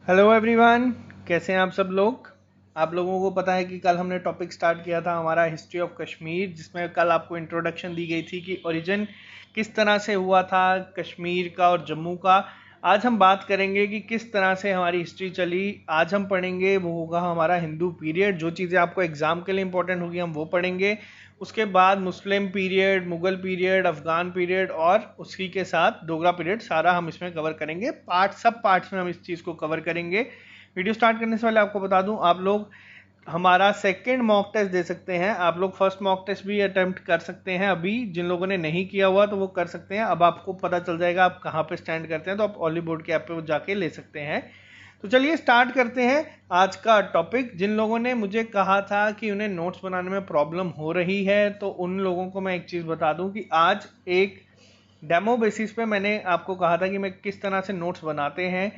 Hello everyone, कैसे हैं आप सब लोग। आप लोगों को पता है कि कल हमने टॉपिक स्टार्ट किया था हमारा हिस्ट्री ऑफ कश्मीर, जिसमें कल आपको इंट्रोडक्शन दी गई थी कि ओरिजिन किस तरह से हुआ था कश्मीर का और जम्मू का। आज हम बात करेंगे कि किस तरह से हमारी हिस्ट्री चली। आज हम पढ़ेंगे वो होगा हमारा हिंदू पीरियड, जो चीज़ें आपको एग्जाम के लिए इंपॉर्टेंट होगी हम वो पढ़ेंगे। उसके बाद Muslim period, Mughal period, Afghan period और उसी के साथ डोगरा पीरियड, सारा हम इसमें कवर करेंगे। सब पार्ट्स में हम इस चीज़ को कवर करेंगे। वीडियो स्टार्ट करने से पहले आपको बता दूं, आप लोग हमारा सेकंड मॉक टेस्ट दे सकते हैं। आप लोग फर्स्ट मॉक टेस्ट भी अटेम्प्ट कर सकते हैं। अभी जिन लोगों ने नहीं किया हुआ तो वो कर सकते हैं। अब आपको पता चल जाएगा आप कहाँ पे स्टैंड करते हैं, तो आप ऑली बोर्ड के ऐप पे जाके ले सकते हैं। तो चलिए स्टार्ट करते हैं आज का टॉपिक। जिन लोगों ने मुझे कहा था कि उन्हें नोट्स बनाने में प्रॉब्लम हो रही है, तो उन लोगों को मैं एक चीज़ बता दूं कि आज एक डेमो बेसिस पे मैंने आपको कहा था कि मैं किस तरह से नोट्स बनाते हैं।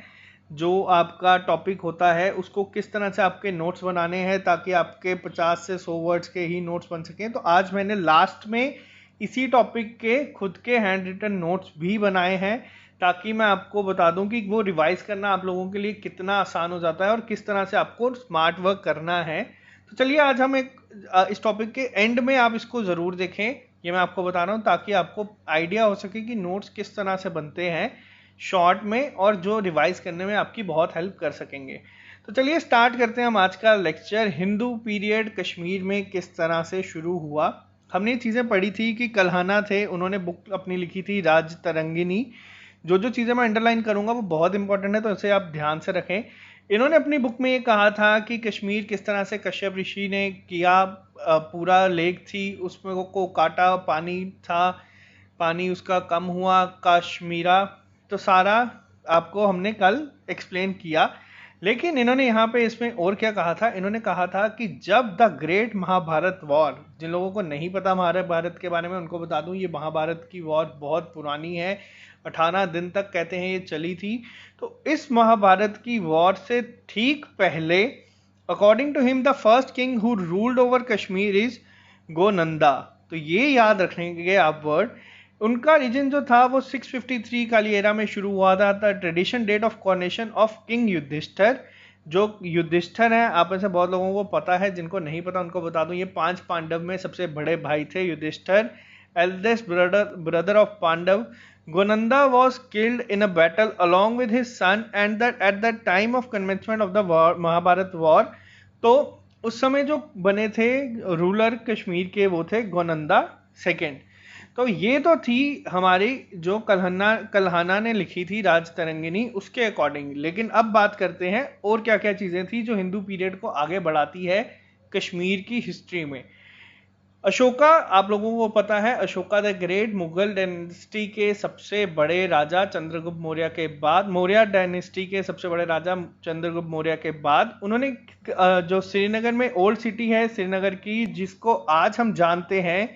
जो आपका टॉपिक होता है उसको किस तरह से आपके नोट्स बनाने हैं ताकि आपके 50 से 100 वर्ड्स के ही नोट्स बन सकें। तो आज मैंने लास्ट में इसी टॉपिक के खुद के हैंड रिटन नोट्स भी बनाए हैं, ताकि मैं आपको बता दूं कि वो रिवाइज करना आप लोगों के लिए कितना आसान हो जाता है और किस तरह से आपको स्मार्ट वर्क करना है। तो चलिए आज हम इस टॉपिक के एंड में आप इसको ज़रूर देखें, ये मैं आपको बता रहा हूँ ताकि आपको आइडिया हो सके कि नोट्स किस तरह से बनते हैं शॉर्ट में, और जो रिवाइज करने में आपकी बहुत हेल्प कर सकेंगे। तो चलिए स्टार्ट करते हैं हम आज का लेक्चर। हिंदू पीरियड कश्मीर में किस तरह से शुरू हुआ। हमने ये चीज़ें पढ़ी थी कि कल्हाना थे, उन्होंने बुक अपनी लिखी थी राज तरंगिनी। जो चीज़ें मैं अंडरलाइन करूंगा वो बहुत इंपॉर्टेंट है, तो इसे आप ध्यान से रखें। इन्होंने अपनी बुक में ये कहा था कि कश्मीर किस तरह से कश्यप ऋषि ने किया। पूरा लेक थी, उसमें को काटा, पानी था, पानी उसका कम हुआ, कश्मीरा। तो सारा आपको हमने कल एक्सप्लेन किया। लेकिन इन्होंने यहाँ पे इसमें और क्या कहा था, इन्होंने कहा था कि जब द ग्रेट महाभारत वॉर, जिन लोगों को नहीं पता महाभारत के बारे में उनको बता दूं, ये महाभारत की वॉर बहुत पुरानी है, 18 दिन तक कहते हैं ये चली थी। तो इस महाभारत की वॉर से ठीक पहले, according to him the first king who ruled over Kashmir is Gonanda. तो ये याद रखेंगे आप वर्ड। उनका रीजन जो था वो 653 काली एरा में शुरू हुआ था। Tradition date of coronation of king Yudhishthira. जो युधिष्ठिर हैं, आप में से बहुत लोगों को पता है, जिनको नहीं पता उनको बता दूं, ये 5 पांडव में सबसे बड़े भाई थे Yudhishthira, eldest brother of Pandav. Gonanda was killed in a battle along with his son and that at the time of commencement of the war, Mahabharata war. तो उस समय जो बने थे रूलर कश्मीर के वो थे गोनंदा सेकेंड। तो ये तो थी हमारी जो कल्हाना ने लिखी थी राज तरंगिनी, उसके अकॉर्डिंग। लेकिन अब बात करते हैं और क्या क्या चीज़ें थी जो हिंदू पीरियड को आगे बढ़ाती है कश्मीर की हिस्ट्री में। अशोका, आप लोगों को पता है, Ashoka the great Mughal dynasty के सबसे बड़े राजा चंद्रगुप्त मौर्य के बाद, मौर्य डायनेस्टी के सबसे बड़े राजा चंद्रगुप्त मौर्य के बाद उन्होंने जो श्रीनगर में ओल्ड सिटी है श्रीनगर की, जिसको आज हम जानते हैं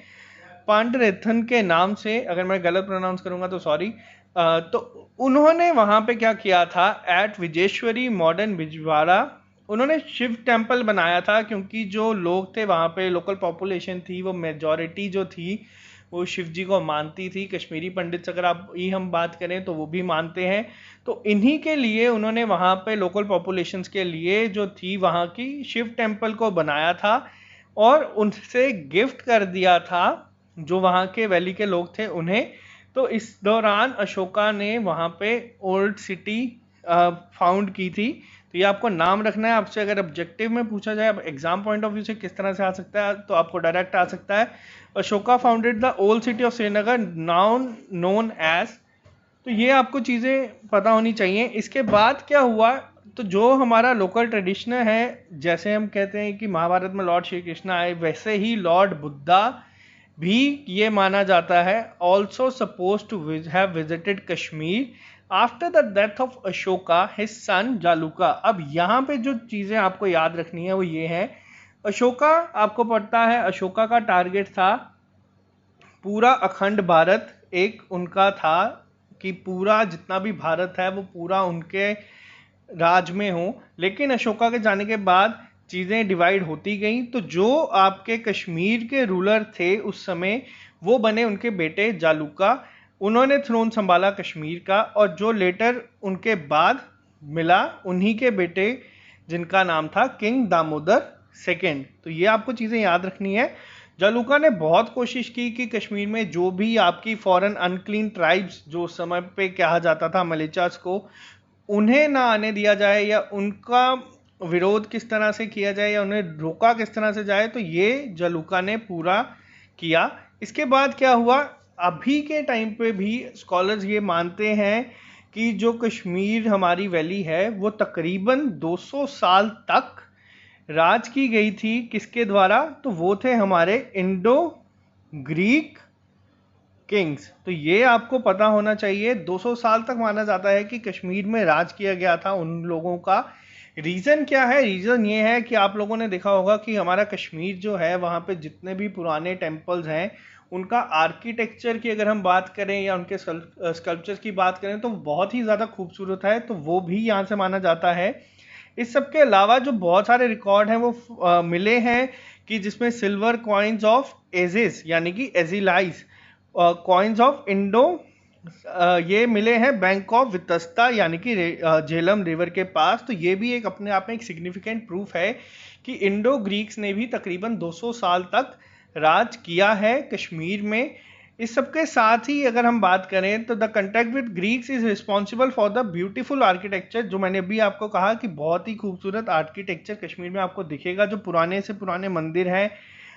पांडरेथन के नाम से, अगर मैं गलत प्रोनाउंस करूंगा तो सॉरी। तो उन्होंने वहां पे क्या किया था, एट विजेश्वरी मॉडर्न बिजवाड़ा, उन्होंने शिव टेम्पल बनाया था, क्योंकि जो लोग थे वहाँ पे, लोकल पॉपुलेशन थी, वो मेजॉरिटी जो थी वो शिव जी को मानती थी। कश्मीरी पंडित अगर आप ही हम बात करें तो वो भी मानते हैं। तो इन्हीं के लिए उन्होंने वहाँ पे लोकल पॉपुलेशंस के लिए जो थी वहाँ की शिव टेम्पल को बनाया था और उनसे गिफ्ट कर दिया था जो वहाँ के वैली के लोग थे उन्हें। तो इस दौरान अशोका ने वहाँ पे ओल्ड सिटी फाउंड की थी। तो ये आपको नाम रखना है। आपसे अगर ऑब्जेक्टिव में पूछा जाए, अब एग्जाम पॉइंट ऑफ व्यू से किस तरह से आ सकता है, तो आपको डायरेक्ट आ सकता है, Ashoka founded the old city of Srinagar now known as. तो ये आपको चीज़ें पता होनी चाहिए। इसके बाद क्या हुआ, तो जो हमारा लोकल ट्रेडिशन है, जैसे हम कहते हैं कि महाभारत में लॉर्ड श्री कृष्ण आए, वैसे ही लॉर्ड बुद्धा भी ये माना जाता है also suppose to have visited Kashmir after the death of Ashoka his son Jaluka. अब यहाँ पे जो चीज़ें आपको याद रखनी है वो ये है, अशोका, आपको पता है अशोका का टारगेट था पूरा अखंड भारत, एक उनका था कि पूरा जितना भी भारत है वो पूरा उनके राज में हो। लेकिन अशोका के जाने के बाद चीज़ें डिवाइड होती गई। तो जो आपके कश्मीर के रूलर थे उस समय वो बने उनके बेटे जालुका। उन्होंने थ्रोन संभाला कश्मीर का, और जो लेटर उनके बाद मिला उन्हीं के बेटे जिनका नाम था किंग दामोदर सेकेंड। तो ये आपको चीज़ें याद रखनी है। जलूका ने बहुत कोशिश की कि कश्मीर में जो भी आपकी फॉरेन अनक्लीन ट्राइब्स, जो उस समय पे कहा जाता था मलेचास को, उन्हें ना आने दिया जाए या उनका विरोध किस तरह से किया जाए या उन्हें रोका किस तरह से जाए। तो ये जलूका ने पूरा किया। इसके बाद क्या हुआ, अभी के टाइम पे भी स्कॉलर्स ये मानते हैं कि जो कश्मीर हमारी वैली है वो तकरीबन 200 साल तक राज की गई थी। किसके द्वारा? तो वो थे हमारे इंडो ग्रीक किंग्स। तो ये आपको पता होना चाहिए। 200 साल तक माना जाता है कि कश्मीर में राज किया गया था उन लोगों का। रीज़न क्या है? रीज़न ये है कि आप लोगों ने देखा होगा कि हमारा कश्मीर जो है वहाँ पे जितने भी पुराने टेम्पल्स हैं उनका आर्किटेक्चर की अगर हम बात करें या उनके स्कल्पचर्स की बात करें तो बहुत ही ज़्यादा खूबसूरत है। तो वो भी यहाँ से माना जाता है। इस सब के अलावा जो बहुत सारे रिकॉर्ड हैं वो मिले हैं कि जिसमें सिल्वर कॉइन्स ऑफ एजिस यानी कि एजिलाइस, कॉइन्स ऑफ इंडो, ये मिले हैं बैंक ऑफ वितस्ता यानी कि झेलम रिवर के पास। तो ये भी एक अपने आप में एक सिग्निफिकेंट प्रूफ है कि इंडो ग्रीक्स ने भी तकरीबन 200 साल तक राज किया है कश्मीर में। इस सब के साथ ही अगर हम बात करें तो the contact with Greeks is responsible for the beautiful architecture, जो मैंने अभी आपको कहा कि बहुत ही खूबसूरत आर्किटेक्चर कश्मीर में आपको दिखेगा, जो पुराने से पुराने मंदिर हैं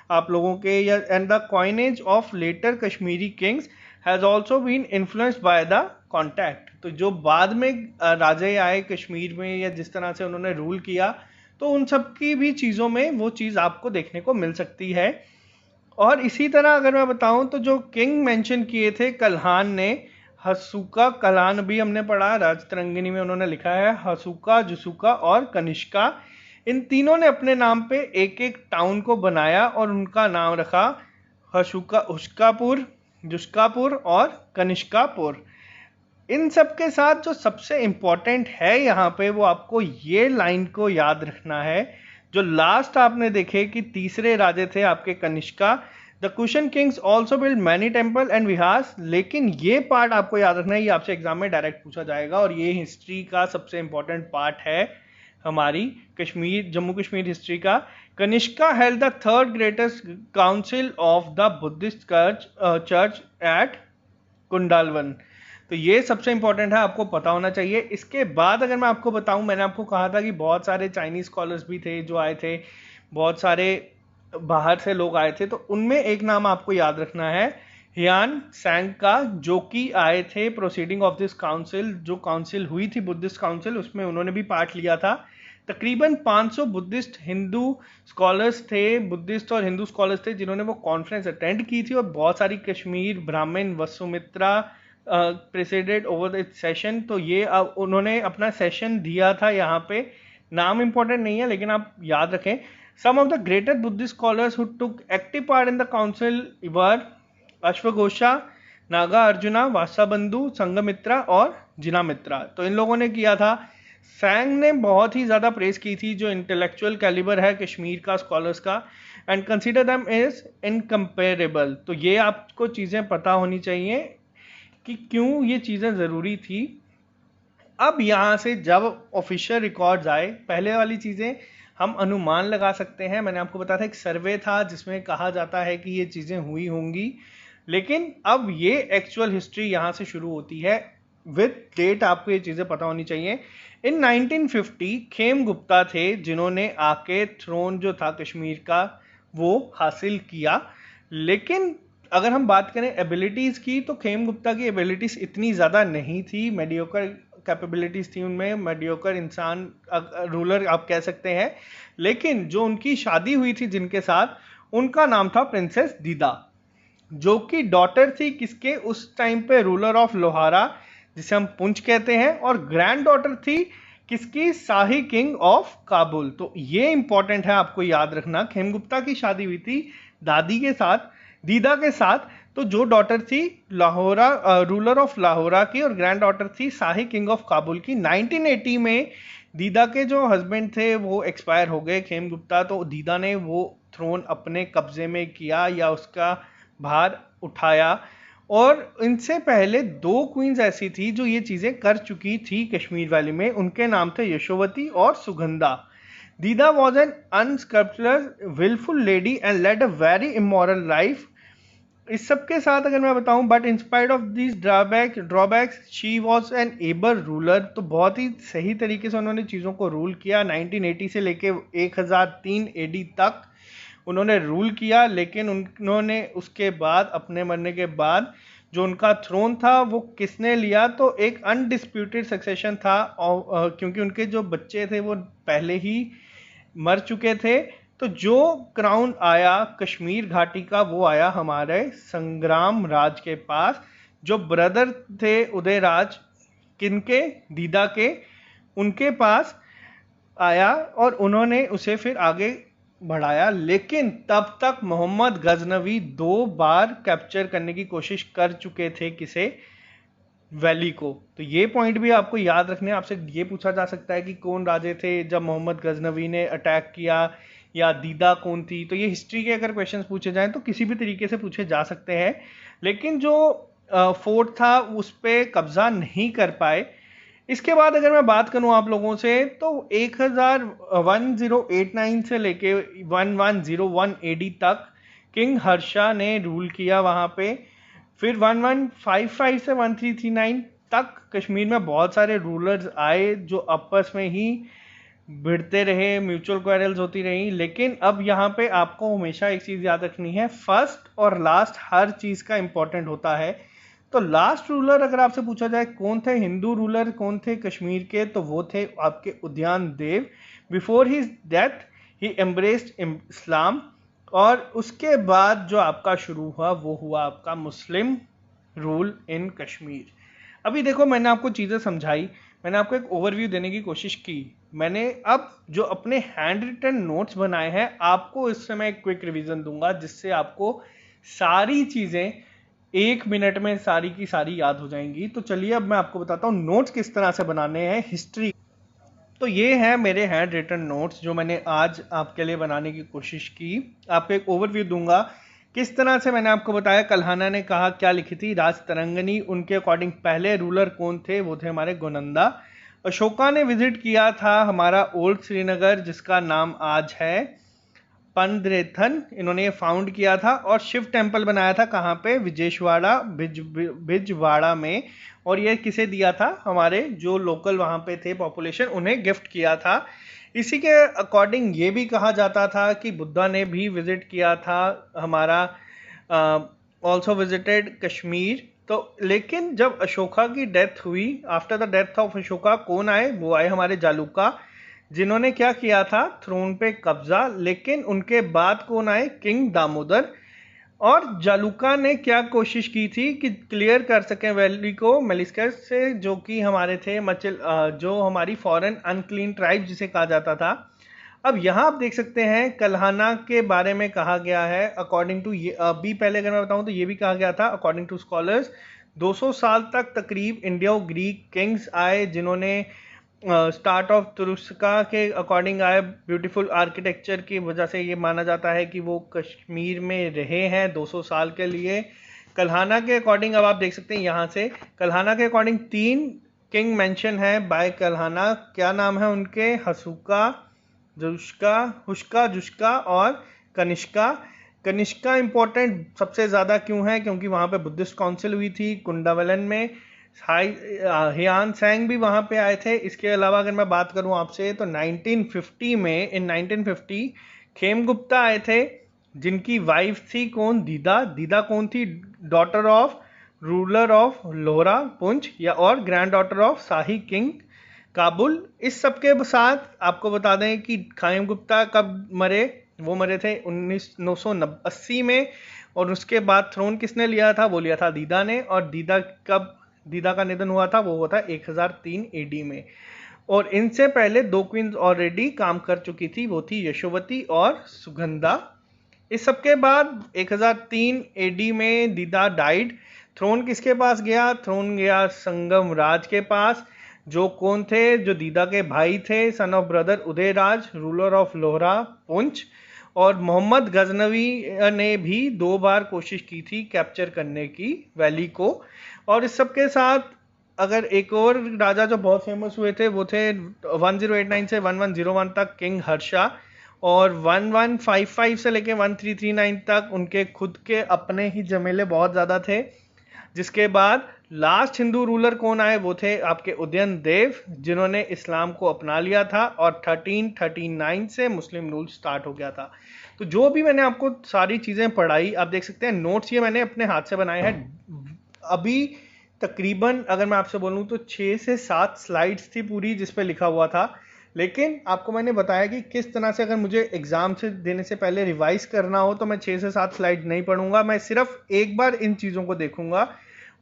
आप लोगों के, या and the coinage of later Kashmiri kings has also been influenced by the contact. तो जो बाद में राजे आए कश्मीर में या जिस तरह से उन्होंने रूल किया, तो उन सब की भी चीज़ों में वो चीज़ आपको देखने को मिल सकती है। और इसी तरह अगर मैं बताऊं तो जो किंग मेंशन किए थे कल्हान ने, हसूका कल्हान भी हमने पढ़ा, राजतरंगिनी में उन्होंने लिखा है हसूका, जुसुका और कनिष्का। इन तीनों ने अपने नाम पे एक एक टाउन को बनाया और उनका नाम रखा हुश्कापुर, जुस्कापुर और कनिष्कापुर। इन सब के साथ जो सबसे इम्पोर्टेंट है यहाँ पे वो आपको ये लाइन को याद रखना है जो लास्ट आपने देखे कि तीसरे राजे थे आपके Kanishka. The Kushan kings also build many temple and viharas. लेकिन ये पार्ट आपको याद रखना है, ये आपसे एग्जाम में डायरेक्ट पूछा जाएगा और ये हिस्ट्री का सबसे इंपॉर्टेंट पार्ट है हमारी कश्मीर, जम्मू कश्मीर हिस्ट्री का। Kanishka held the third greatest council of the Buddhist church at Kundalvan. तो ये सबसे इंपॉर्टेंट है, आपको पता होना चाहिए। इसके बाद अगर मैं आपको बताऊं, मैंने आपको कहा था कि बहुत सारे चाइनीज स्कॉलर्स भी थे जो आए थे, बहुत सारे बाहर से लोग आए थे। तो उनमें एक नाम आपको याद रखना है हियान सैंग का, जो कि आए थे प्रोसीडिंग ऑफ दिस काउंसिल। जो काउंसिल हुई थी बुद्धिस्ट काउंसिल, उसमें उन्होंने भी पार्ट लिया था। तकरीबन 500 बुद्धिस्ट हिंदू स्कॉलर्स थे, बुद्धिस्ट और हिंदू स्कॉलर्स थे जिन्होंने वो कॉन्फ्रेंस अटेंड की थी। और बहुत सारी कश्मीर ब्राह्मण वसुमित्रा प्रेसिडेंट ओवर द सेशन। तो ये उन्होंने अपना सेशन दिया था यहाँ पे। नाम इंपॉर्टेंट नहीं है लेकिन आप याद रखें। Some of the greatest Buddhist scholars who took active part in the council were अश्वघोषा, नागा अर्जुना, वासाबंधु, संगमित्रा और जिनामित्रा। तो इन लोगों ने किया था। सैंग ने बहुत ही ज़्यादा प्रेस की थी जो इंटेलेक्चुअल कैलिबर है कश्मीर का स्कॉलर्स का, and consider them is incomparable. तो ये आपको चीज़ें पता होनी चाहिए कि क्यों ये चीज़ें ज़रूरी थी। अब यहाँ से जब ऑफिशियल रिकॉर्ड्स आए, पहले वाली चीज़ें हम अनुमान लगा सकते हैं। मैंने आपको बताया था एक सर्वे था जिसमें कहा जाता है कि ये चीज़ें हुई होंगी, लेकिन अब ये एक्चुअल हिस्ट्री यहाँ से शुरू होती है विद डेट। आपको ये चीज़ें पता होनी चाहिए। इन 1950 खेम गुप्ता थे जिन्होंने आके थ्रोन जो था कश्मीर का वो हासिल किया। लेकिन अगर हम बात करें एबिलिटीज़ की, तो खेम गुप्ता की एबिलिटीज़ इतनी ज़्यादा नहीं थी, मेडियोकर कैपेबिलिटीज़ थी उनमें, मेडियोकर इंसान रूलर आप कह सकते हैं। लेकिन जो उनकी शादी हुई थी जिनके साथ, उनका नाम था प्रिंसेस दीदा, जो कि डॉटर थी किसके, उस टाइम पे रूलर ऑफ लोहारा जिसे हम पुंछ कहते हैं, और ग्रैंड डॉटर थी किसकी, शाही किंग ऑफ काबुल। तो ये इंपॉर्टेंट है, आपको याद रखना। खेमगुप्ता की शादी हुई थी दादी के साथ, दीदा के साथ। तो जो डॉटर थी लाहौरा, रूलर ऑफ लाहौरा की, और ग्रैंड डॉटर थी शाही किंग ऑफ काबुल की। 1980 में दीदा के जो हस्बैंड थे वो एक्सपायर हो गए, खेमगुप्ता। तो दीदा ने वो थ्रोन अपने कब्जे में किया या उसका भार उठाया। और इनसे पहले 2 क्वींस ऐसी थी जो ये चीजें कर चुकी थी कश्मीर वैली में। उनके नाम थे यशोवती और Sugandha. Didda was an unscrupulous wilful lady and led a very immoral life. इस सब के साथ अगर मैं बताऊं, but in spite of this drawbacks she was an able ruler. तो बहुत ही सही तरीके से उन्होंने चीज़ों को रूल किया। 1980 से लेके 1003 एडी तक उन्होंने रूल किया, लेकिन उन्होंने उसके बाद अपने मरने के बाद जो उनका थ्रोन था वो किसने लिया, तो एक अनडिस्प्यूटेड सक्सेशन था। और क्योंकि उनके जो बच्चे थे वो पहले ही मर चुके थे, तो जो क्राउन आया कश्मीर घाटी का वो आया हमारे संग्राम राज के पास, जो ब्रदर थे उदयराज, किनके, दीदा के, उनके पास आया और उन्होंने उसे फिर आगे बढ़ाया। लेकिन तब तक मोहम्मद गजनवी 2 बार कैप्चर करने की कोशिश कर चुके थे किसे, वैली को। तो ये पॉइंट भी आपको याद रखने, आपसे ये पूछा जा सकता है कि कौन राजे थे जब मोहम्मद गजनवी ने अटैक किया, या दीदा कौन थी। तो ये हिस्ट्री के अगर क्वेश्चंस पूछे जाएं तो किसी भी तरीके से पूछे जा सकते हैं, लेकिन जो फोर्ट था उस पर कब्जा नहीं कर पाए। इसके बाद अगर मैं बात करूं आप लोगों से, तो 1089 से लेके 1101 एडी तक किंग हर्षा ने रूल किया वहां पे। फिर 1155 से 1339 तक कश्मीर में बहुत सारे रूलर्स आए जो आपस में ही भिड़ते रहे, म्यूचुअल क्वारल्स होती रही। लेकिन अब यहाँ पे आपको हमेशा एक चीज याद रखनी है, फर्स्ट और लास्ट हर चीज का इंपॉर्टेंट होता है। तो लास्ट रूलर अगर आपसे पूछा जाए कौन थे, हिंदू रूलर कौन थे कश्मीर के, तो वो थे आपके उद्यान देव। बिफोर हिज डेथ ही एम्ब्रेस्ड इस्लाम, और उसके बाद जो आपका शुरू हुआ वो हुआ आपका मुस्लिम रूल इन कश्मीर। अभी देखो, मैंने आपको चीजें समझाई, मैंने आपको एक ओवरव्यू देने की कोशिश की। मैंने अब जो अपने हैंड रिटन नोट्स बनाए हैं आपको इस समय एक क्विक रिवीजन दूंगा, जिससे आपको सारी चीजें 1 मिनट में सारी की सारी याद हो जाएंगी। तो चलिए अब मैं आपको बताता हूँ नोट्स किस तरह से बनाने हैं हिस्ट्री। तो ये है मेरे हैंड रिटन नोट्स जो मैंने आज आपके लिए बनाने की कोशिश की। आपको एक ओवरव्यू दूंगा किस तरह से मैंने आपको बताया कल्हाना ने कहा क्या लिखी थी, राज तरंगनी, उनके अकॉर्डिंग पहले रूलर कौन थे, वो थे हमारे गोनंदा। अशोका ने विजिट किया था हमारा ओल्ड श्रीनगर जिसका नाम आज है पंद्रेथन, इन्होंने ये फाउंड किया था। और शिव टेम्पल बनाया था कहाँ पे, विजेशवाड़ा भिजवाड़ा में। और ये किसे दिया था, हमारे जो लोकल वहाँ पे थे पॉपुलेशन, उन्हें गिफ्ट किया था। इसी के अकॉर्डिंग ये भी कहा जाता था कि बुद्धा ने भी विजिट किया था हमारा, ऑल्सो विजिटेड कश्मीर। तो लेकिन जब अशोका की डेथ हुई, after the death of Ashoka कौन आए, वो आए हमारे जालूका, जिन्होंने क्या किया था, थ्रोन पे कब्जा। लेकिन उनके बाद कौन आए, किंग दामोदर। और जालूका ने क्या कोशिश की थी कि क्लियर कर सकें वैली को मेलिस्कस से, जो कि हमारे थे जो हमारी फॉरेन अनक्लीन ट्राइब जिसे कहा जाता था। अब यहाँ आप देख सकते हैं कल्हाना के बारे में कहा गया है, अकॉर्डिंग टू ये अभी पहले अगर मैं बताऊं तो ये भी कहा गया था अकॉर्डिंग टू स्कॉलर्स 200 साल तक तकरीब इंडियो ग्रीक किंग्स आए, जिन्होंने स्टार्ट ऑफ तुरुस्का के अकॉर्डिंग आए। ब्यूटीफुल आर्किटेक्चर की वजह से ये माना जाता है कि वो कश्मीर में रहे हैं 200 साल के लिए। कल्हाना के अकॉर्डिंग अब आप देख सकते हैं यहाँ से, कल्हाना के अकॉर्डिंग 3 किंग मेंशन है बाय कल्हाना। क्या नाम है उनके, हसुका, हुश्का, जुश्का और कनिष्का। कनिष्का इंपॉर्टेंट सबसे ज्यादा क्यों है, क्योंकि वहां पे बुद्धिस्ट काउंसिल हुई थी कुंडावलन में। हियान सैंग भी वहां पे आए थे। इसके अलावा अगर मैं बात करूं आपसे तो 1950 में, इन 1950 खेमगुप्ता आए थे, जिनकी वाइफ थी कौन, दीदा। दीदा कौन थी, daughter of ruler of Lohara Poonch, या और granddaughter of Shahi king Kabul. इस सब के साथ आपको बता दें कि खेमगुप्ता कब मरे, वो मरे थे 1980 में। और उसके बाद थ्रोन किसने लिया था, वो लिया था दीदा ने। और दीदा का निधन हुआ था, वो हुआ था 1003 एडी में। और इनसे पहले 2 क्वींस ऑलरेडी काम कर चुकी थी, वो थी यशोवती और सुगंधा। इस सब के बाद 1003 एडी में दीदा डाइड। थ्रोन किसके पास गया, थ्रोन गया संगम राज के पास, जो कौन थे, जो दीदा के भाई थे, son of brother Udayaraja, ruler of Lohara Poonch. और मोहम्मद गजनवी ने भी 2 बार कोशिश की थी कैप्चर करने की वैली को। और इस सब के साथ अगर एक और राजा जो बहुत फेमस हुए थे वो थे 1089 से 1101 तक किंग हर्षा, और 1155 से लेके 1339 तक उनके खुद के अपने ही जमेले बहुत ज़्यादा थे। जिसके बाद लास्ट हिंदू रूलर कौन आए, वो थे आपके उदयन देव, जिन्होंने इस्लाम को अपना लिया था, और 1339 से मुस्लिम रूल स्टार्ट हो गया था। तो जो भी मैंने आपको सारी चीज़ें पढ़ाई, आप देख सकते हैं नोट्स ये मैंने अपने हाथ से बनाए हैं। अभी तकरीबन अगर मैं आपसे बोलूं तो 6 से 7 स्लाइड्स थी पूरी जिस पे लिखा हुआ था। लेकिन आपको मैंने बताया कि किस तरह से अगर मुझे एग्जाम से देने से पहले रिवाइज करना हो तो मैं 6 से 7 स्लाइड नहीं पढ़ूंगा, मैं सिर्फ एक बार इन चीज़ों को देखूंगा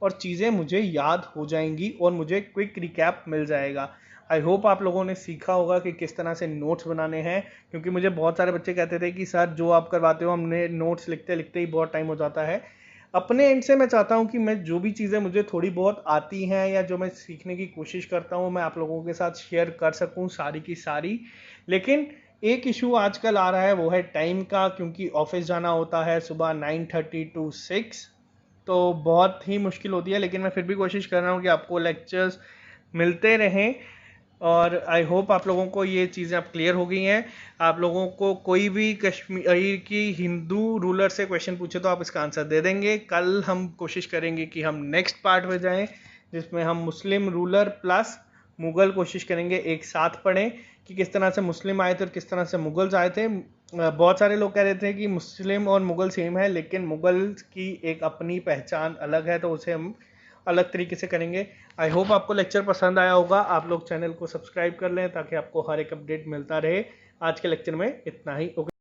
और चीज़ें मुझे याद हो जाएंगी और मुझे क्विक रिकैप मिल जाएगा। आई होप आप लोगों ने सीखा होगा कि किस तरह से नोट्स बनाने हैं, क्योंकि मुझे बहुत सारे बच्चे कहते थे कि सर जो आप करवाते हो हमने नोट्स लिखते लिखते ही बहुत टाइम हो जाता है। अपने एंड से मैं चाहता हूं कि मैं जो भी चीज़ें मुझे थोड़ी बहुत आती हैं या जो मैं सीखने की कोशिश करता हूं मैं आप लोगों के साथ शेयर कर सकूं सारी की सारी। लेकिन एक इशू आजकल आ रहा है वो है टाइम का, क्योंकि ऑफिस जाना होता है सुबह 9:30 to 6, तो बहुत ही मुश्किल होती है। लेकिन मैं फिर भी कोशिश कर रहा हूँ कि आपको लेक्चर्स मिलते रहें, और आई होप आप लोगों को ये चीज़ें अब क्लियर हो गई हैं। आप लोगों को कोई भी कश्मीर की हिंदू रूलर से क्वेश्चन पूछे तो आप इसका आंसर दे देंगे। कल हम कोशिश करेंगे कि हम नेक्स्ट पार्ट में जाएं जिसमें हम मुस्लिम रूलर प्लस मुग़ल कोशिश करेंगे एक साथ पढ़ें कि किस तरह से मुस्लिम आए थे और किस तरह से मुग़ल्स आए थे। बहुत सारे लोग कह रहे थे कि मुस्लिम और मुग़ल सेम है, लेकिन मुग़ल की एक अपनी पहचान अलग है, तो उसे हम अलग तरीके से करेंगे। आई होप आपको लेक्चर पसंद आया होगा। आप लोग चैनल को सब्सक्राइब कर लें ताकि आपको हर एक अपडेट मिलता रहे। आज के लेक्चर में इतना ही। ओके।